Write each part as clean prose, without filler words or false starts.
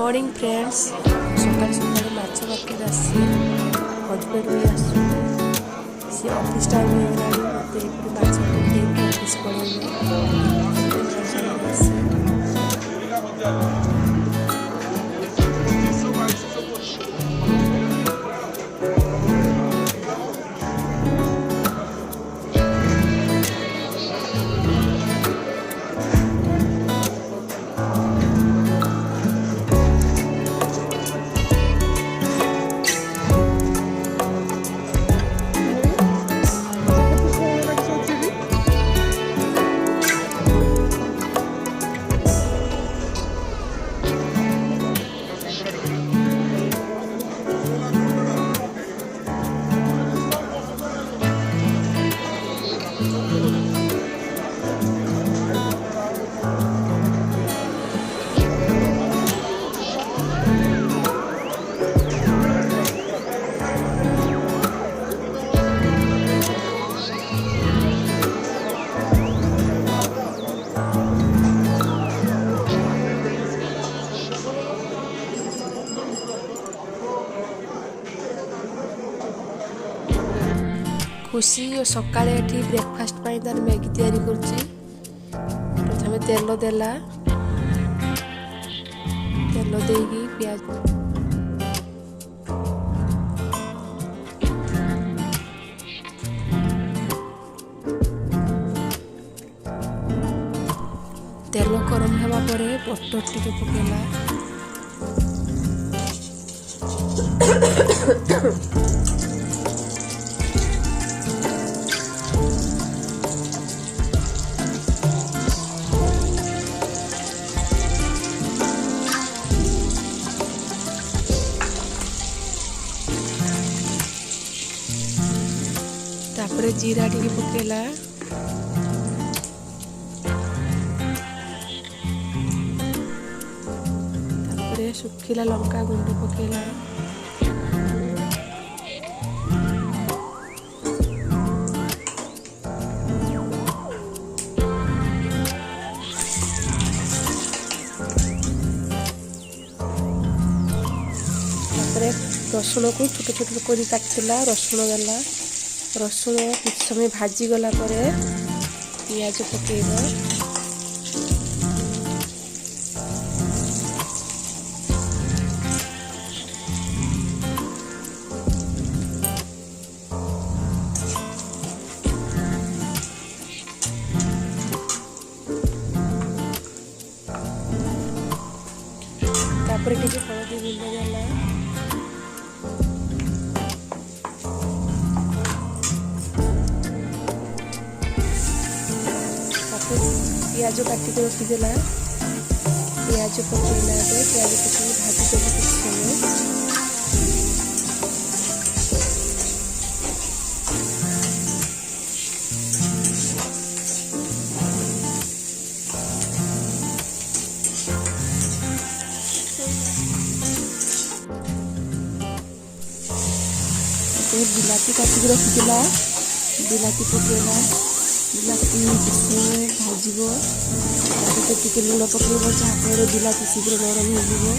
Morning friends सकाल सकाल माछ मार्केट आसी हजबैंड भी आसु सी ऑफिस टाइम हो गलानी मते माछ मार्केट ऑफिस खुशी और सकाळे एठी ब्रेकफास्ट पाई तार मैगी तैयारी करछि। प्रथमे तेल देला तेल देगी प्याज तेल गरम हेबा परे बटर टिके पकेला तापरे जीरा टिके पकेला तापरे सुखिला लंका गुंड पकेला तापरे रसुण को छोट छोट कर काटला रसुण देला रसुण कुछ समय भाजी गला परे पियाज पकेइबो तापरे टिके हळदी गुंड देला पियाज काटिक रखीदेला पियाज पकेला पियाज पकई भाजी देला कुछ समय बिलाती काटिक रखीदेला बिलाती पकेला बिलाती किसी भाजब टे लुण पकेब जहाँफल बिलाती शीघ्र नरम हो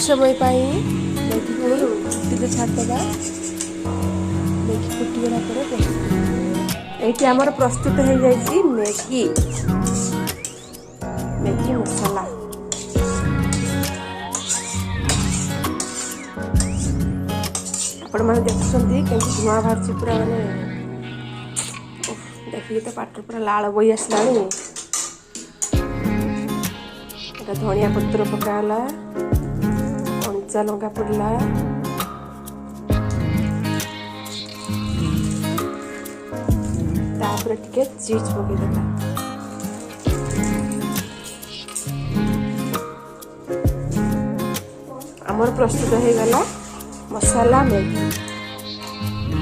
समय मैगी को फुटे छाड़देवा मैगी फुटीगला ये आमर प्रस्तुत हो जाए मैगी मैगी मसाला आपण मैंने देखुं कहीं धुआं बाहर पूरा माने देखिए तो पाटर पूरा लाल बही आसला धनिया पत्र पकाला कंचा लंका पड़ला तापर टिके चीज पकईदेला आमर प्रस्तुत हो गला मसाला मैगी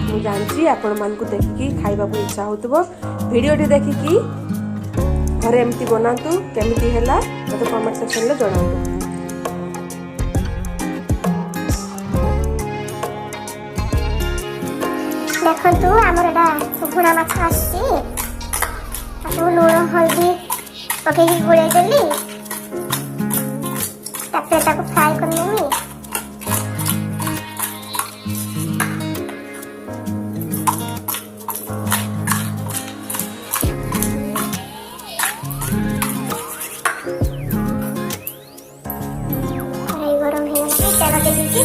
मुझे जानची आपण मान को देखिकी खाइबा को इच्छा होतबो वीडियोटी देखिकी घरे एमती बनातु केमिति हैला मते कमेंट सेक्शन में जणातु। देखंतु हमर एटा सुखुना माछ आसी ताकू लूण हल्दी पकेई गोळै देली तापर ताकू फ्राई करनेमी गरम है तेल देली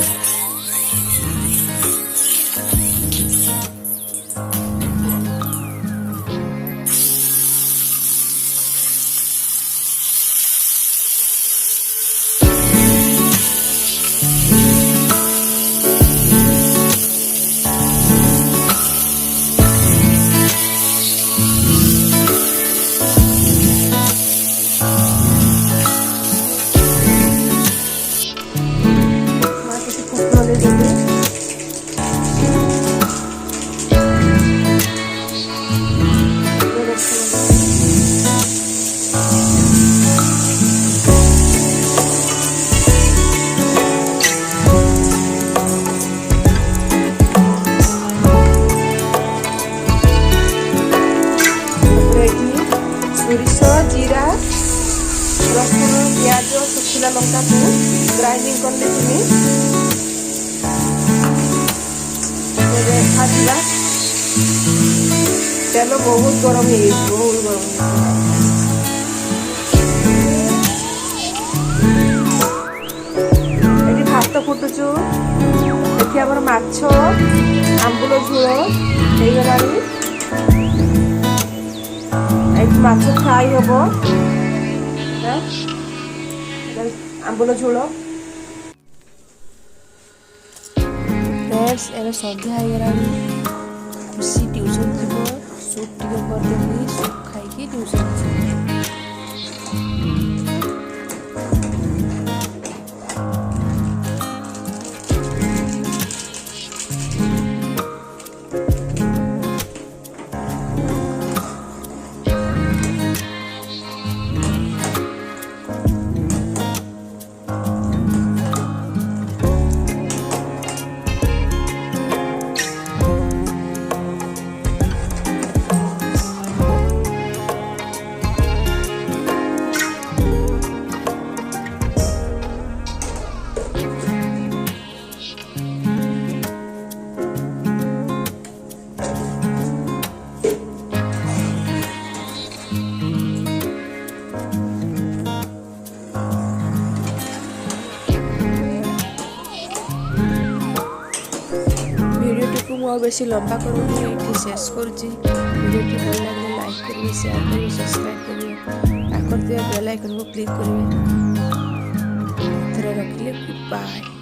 जीरा रसुण प्याज सुखिला लंका को ग्राइंडिंग कर लेती तेल बहुत गरम है बहुत गरम ये भात फुटुचु ये आम माछ आंबुल झोल हो गला माछ फ्राई हम आंबुल झोल फ्रेंड्स एवं सन्ध्या होगा खुशी ट्यूशन जीव सूप टे करदेली सूप खाई ट्यूशन बेसी लंबा करूँगी ये शेष करुँची वीडियो भल लगे लाइक करेंगे शेयर करेंगे सब्सक्राइब करेंगे पाखर बेल आइकन को क्लिक करेंगे रखिले गुड बाय।